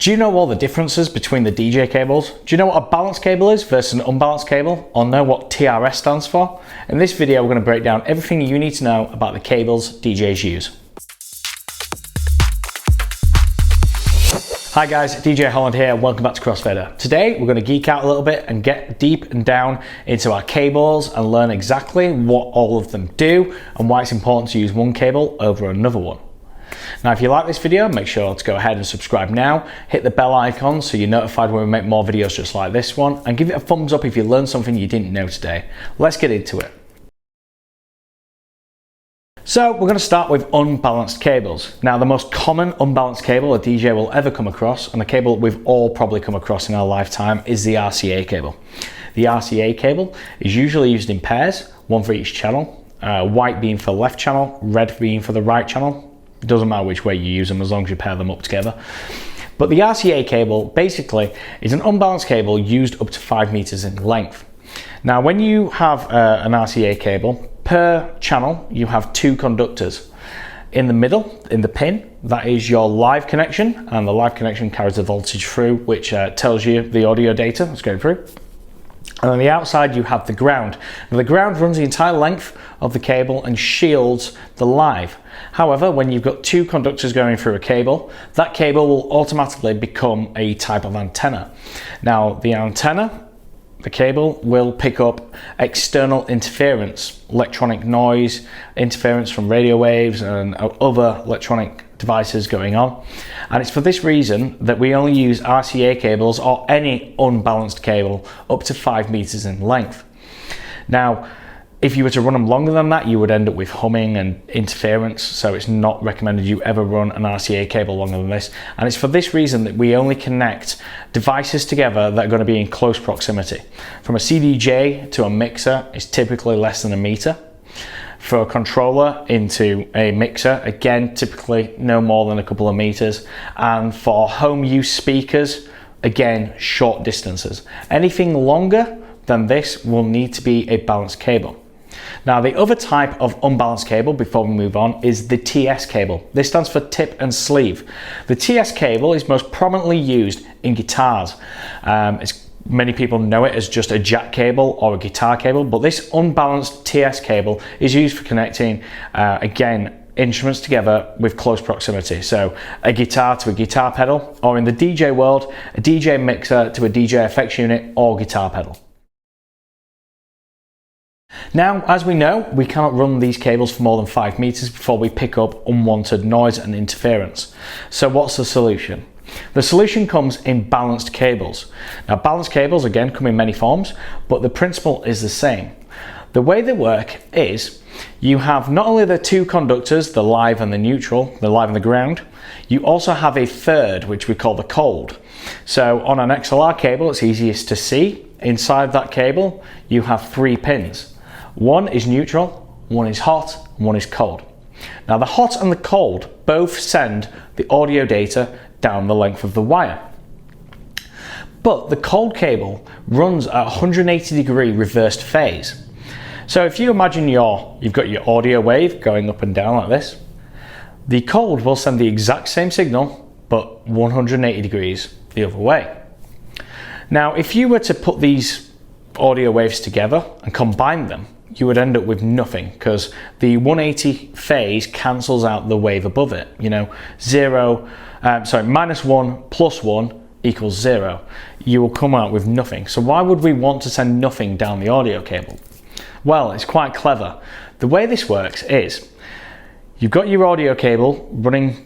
Do you know all the differences between the DJ cables? Do you know what a balanced cable is versus an unbalanced cable? Or know what TRS stands for? In this video, we're going to break down everything you need to know about the cables DJs use. Hi guys, DJ Holland here, welcome back to Crossfader. Today we're going to geek out a little bit and get deep and down into our cables and learn exactly what all of them do and why it's important to use one cable over another one. Now if you like this video, make sure to go ahead and subscribe now, hit the bell icon so you're notified when we make more videos just like this one, and give it a thumbs up if you learned something you didn't know today. Let's get into it. So we're going to start with unbalanced cables. Now the most common unbalanced cable a DJ will ever come across, and the cable we've all probably come across in our lifetime, is the RCA cable. The RCA cable is usually used in pairs, one for each channel, white being for the left channel, red being for the right channel. It doesn't matter which way you use them as long as you pair them up together. But the RCA cable basically is an unbalanced cable used up to 5 meters in length. Now when you have an RCA cable, per channel you have 2 conductors. In the middle, in the pin, that is your live connection, and the live connection carries the voltage through, which tells you the audio data that's going through. And on the outside you have the ground. Now the ground runs the entire length of the cable and shields the live. However, when you've got 2 conductors going through a cable, that cable will automatically become a type of antenna. Now the antenna, the cable, will pick up external interference, electronic noise, interference from radio waves and other electronic devices going on. And it's for this reason that we only use RCA cables or any unbalanced cable up to 5 meters in length. Now, if you were to run them longer than that, you would end up with humming and interference, so it's not recommended you ever run an RCA cable longer than this. And it's for this reason that we only connect devices together that are going to be in close proximity. From a CDJ to a mixer is typically less than 1 meter. For a controller into a mixer, again, typically no more than a couple of meters. And for home use speakers, again, short distances. Anything longer than this will need to be a balanced cable. Now the other type of unbalanced cable, before we move on, is the TS cable. This stands for tip and sleeve. The TS cable is most prominently used in guitars. Many people know it as just a jack cable or a guitar cable, but this unbalanced TS cable is used for connecting, again, instruments together with close proximity. So a guitar to a guitar pedal, or in the DJ world, a DJ mixer to a DJ effects unit or guitar pedal. Now, as we know, we cannot run these cables for more than 5 meters before we pick up unwanted noise and interference. So what's the solution? The solution comes in balanced cables. Now balanced cables again come in many forms, but the principle is the same. The way they work is you have not only the 2 conductors, the live and the neutral, the live and the ground, you also have a third which we call the cold. So on an XLR cable, it's easiest to see. Inside that cable you have 3 pins. One is neutral, one is hot, and one is cold. Now the hot and the cold both send the audio data down the length of the wire. But the cold cable runs at 180-degree reversed phase. So if you imagine you've got your audio wave going up and down like this, the cold will send the exact same signal but 180 degrees the other way. Now if you were to put these audio waves together and combine them, you would end up with nothing, because the 180 phase cancels out the wave above it. You know, -1 plus 1 equals 0. You will come out with nothing. So why would we want to send nothing down the audio cable? Well, it's quite clever. The way this works is you've got your audio cable running,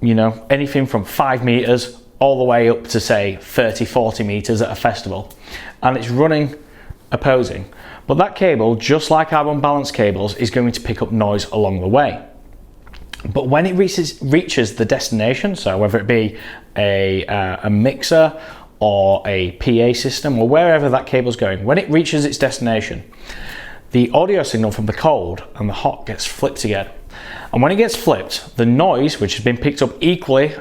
you know, anything from 5 meters all the way up to say 30-40 meters at a festival, and it's running opposing. But that cable, just like our unbalanced cables, is going to pick up noise along the way. But when it reaches the destination, so whether it be a mixer or a PA system or wherever that cable is going, when it reaches its destination, the audio signal from the cold and the hot gets flipped again. And when it gets flipped, the noise, which has been picked up equally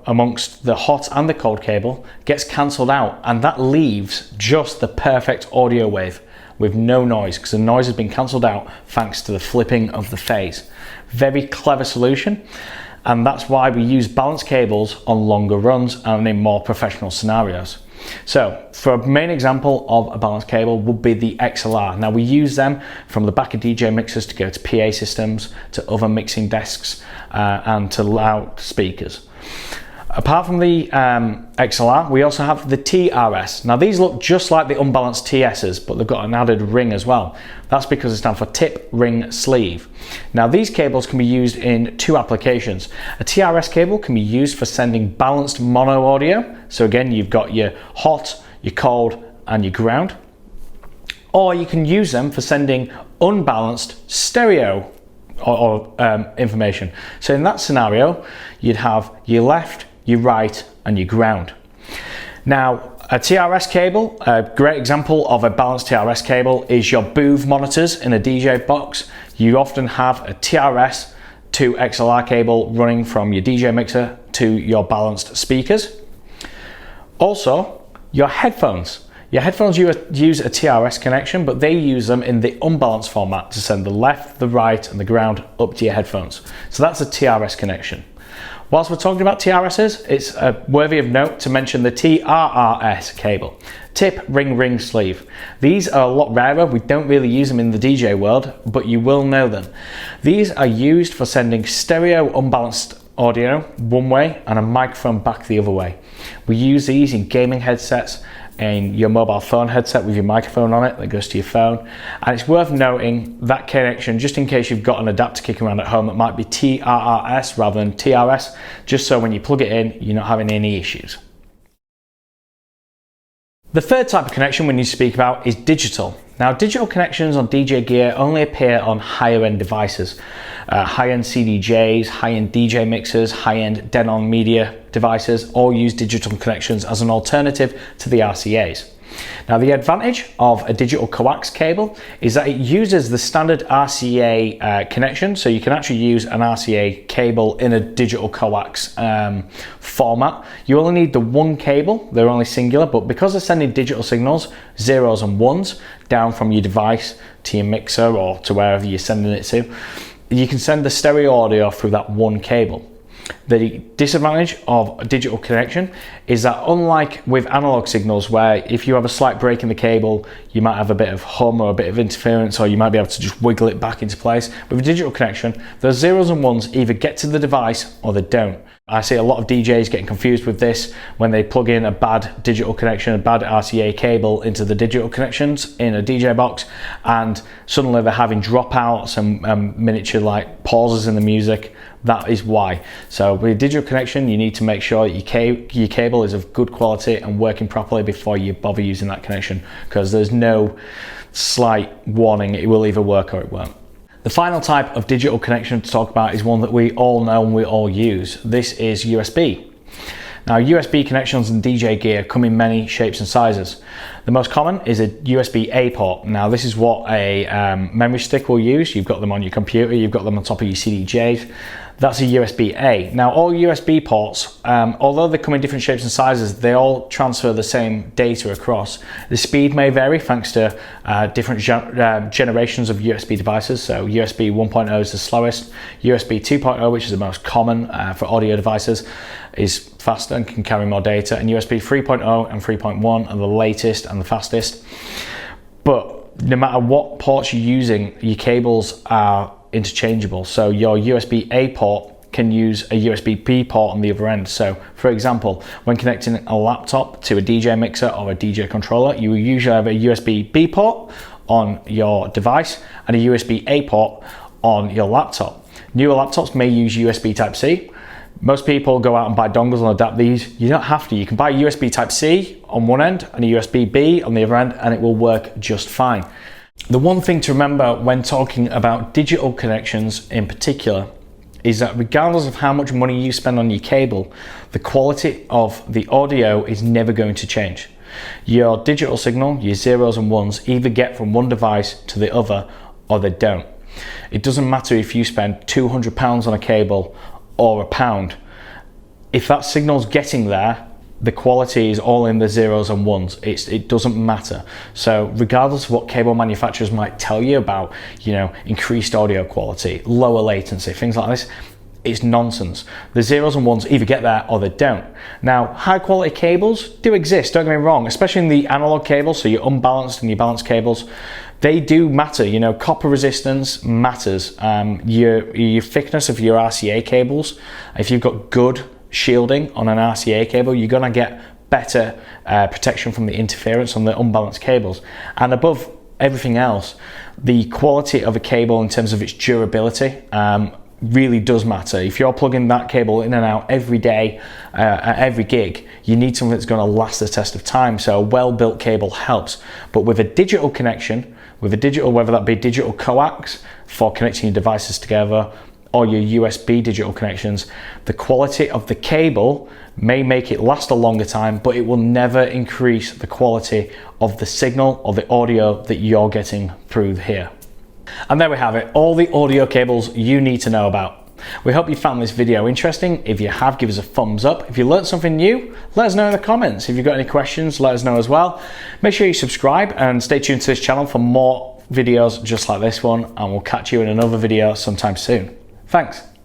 amongst the hot and the cold cable, gets cancelled out, and that leaves just the perfect audio wave with no noise, because the noise has been cancelled out thanks to the flipping of the phase. Very clever solution. And that's why we use balanced cables on longer runs and in more professional scenarios. So for a main example of a balanced cable would be the XLR. Now we use them from the back of DJ mixers to go to PA systems, to other mixing desks, and to loudspeakers. Apart from the XLR, we also have the TRS. Now these look just like the unbalanced TSs, but they've got an added ring as well. That's because it stands for tip, ring, sleeve. Now these cables can be used in two applications. A TRS cable can be used for sending balanced mono audio. So again, you've got your hot, your cold, and your ground. Or you can use them for sending unbalanced stereo or information. So in that scenario, you'd have your left, your right, and your ground. Now, a TRS cable, a great example of a balanced TRS cable is your booth monitors in a DJ box. You often have a TRS to XLR cable running from your DJ mixer to your balanced speakers. Also, your headphones. Your headphones use a TRS connection, but they use them in the unbalanced format to send the left, the right, and the ground up to your headphones. So that's a TRS connection. Whilst we're talking about TRSs, it's worthy of note to mention the TRRS cable. Tip, ring, ring, sleeve. These are a lot rarer. We don't really use them in the DJ world, but you will know them. These are used for sending stereo unbalanced audio one way and a microphone back the other way. We use these in gaming headsets, in your mobile phone headset with your microphone on it that goes to your phone. And it's worth noting that connection, just in case you've got an adapter kicking around at home that might be TRRS rather than TRS, just so when you plug it in, you're not having any issues. The third type of connection we need to speak about is digital. Now, digital connections on DJ gear only appear on higher end devices. High-end CDJs, high-end DJ mixers, high-end Denon media devices all use digital connections as an alternative to the RCAs. Now, the advantage of a digital coax cable is that it uses the standard RCA connection, so you can actually use an RCA cable in a digital coax format. You only need the one cable, they're only singular, but because they're sending digital signals, zeros and ones, down from your device to your mixer or to wherever you're sending it to, you can send the stereo audio through that one cable. The disadvantage of a digital connection is that, unlike with analog signals, where if you have a slight break in the cable, you might have a bit of hum or a bit of interference, or you might be able to just wiggle it back into place. With a digital connection, those zeros and ones either get to the device or they don't. I see a lot of DJs getting confused with this when they plug in a bad digital connection, a bad RCA cable into the digital connections in a DJ box, and suddenly they're having dropouts and miniature like pauses in the music. That is why. So with a digital connection, you need to make sure that your cable is of good quality and working properly before you bother using that connection, because there's no slight warning it will either work or it won't. The final type of digital connection to talk about is one that we all know and we all use. This is USB. Now, USB connections in DJ gear come in many shapes and sizes. The most common is a USB-A port. Now, this is what a memory stick will use. You've got them on your computer, you've got them on top of your CDJs. That's a USB-A. Now, all USB ports, although they come in different shapes and sizes, they all transfer the same data across. The speed may vary thanks to different generations of USB devices. So USB 1.0 is the slowest. USB 2.0, which is the most common for audio devices, is faster and can carry more data. And USB 3.0 and 3.1 are the latest and the fastest. But no matter what ports you're using, your cables are interchangeable. So your USB-A port can use a USB-B port on the other end. So for example, when connecting a laptop to a DJ mixer or a DJ controller, you will usually have a USB-B port on your device and a USB-A port on your laptop. Newer laptops may use USB Type-C. Most people go out and buy dongles and adapt these. You don't have to. You can buy USB Type-C on one end and a USB-B on the other end, and it will work just fine. The one thing to remember when talking about digital connections in particular is that regardless of how much money you spend on your cable, the quality of the audio is never going to change. Your digital signal, your zeros and ones, either get from one device to the other or they don't. It doesn't matter if you spend £200 on a cable or £1. If that signal's getting there, the quality is all in the zeros and ones. It doesn't matter. So regardless of what cable manufacturers might tell you about, increased audio quality, lower latency, things like this, it's nonsense. The zeros and ones either get there or they don't. Now, high quality cables do exist, don't get me wrong, especially in the analog cables, so your unbalanced and your balanced cables, they do matter. You know, copper resistance matters. Your thickness of your RCA cables, if you've got good shielding on an RCA cable, you're gonna get better protection from the interference on the unbalanced cables. And above everything else, the quality of a cable in terms of its durability really does matter. If you're plugging that cable in and out every day, at every gig, you need something that's going to last the test of time. So a well-built cable helps. But with a digital connection, with a digital, whether that be digital coax for connecting your devices together, or your USB digital connections, the quality of the cable may make it last a longer time, but it will never increase the quality of the signal or the audio that you're getting through here. And there we have it, all the audio cables you need to know about. We hope you found this video interesting. If you have, give us a thumbs up. If you learned something new, let us know in the comments. If you've got any questions, let us know as well. Make sure you subscribe and stay tuned to this channel for more videos just like this one, and we'll catch you in another video sometime soon. Thanks.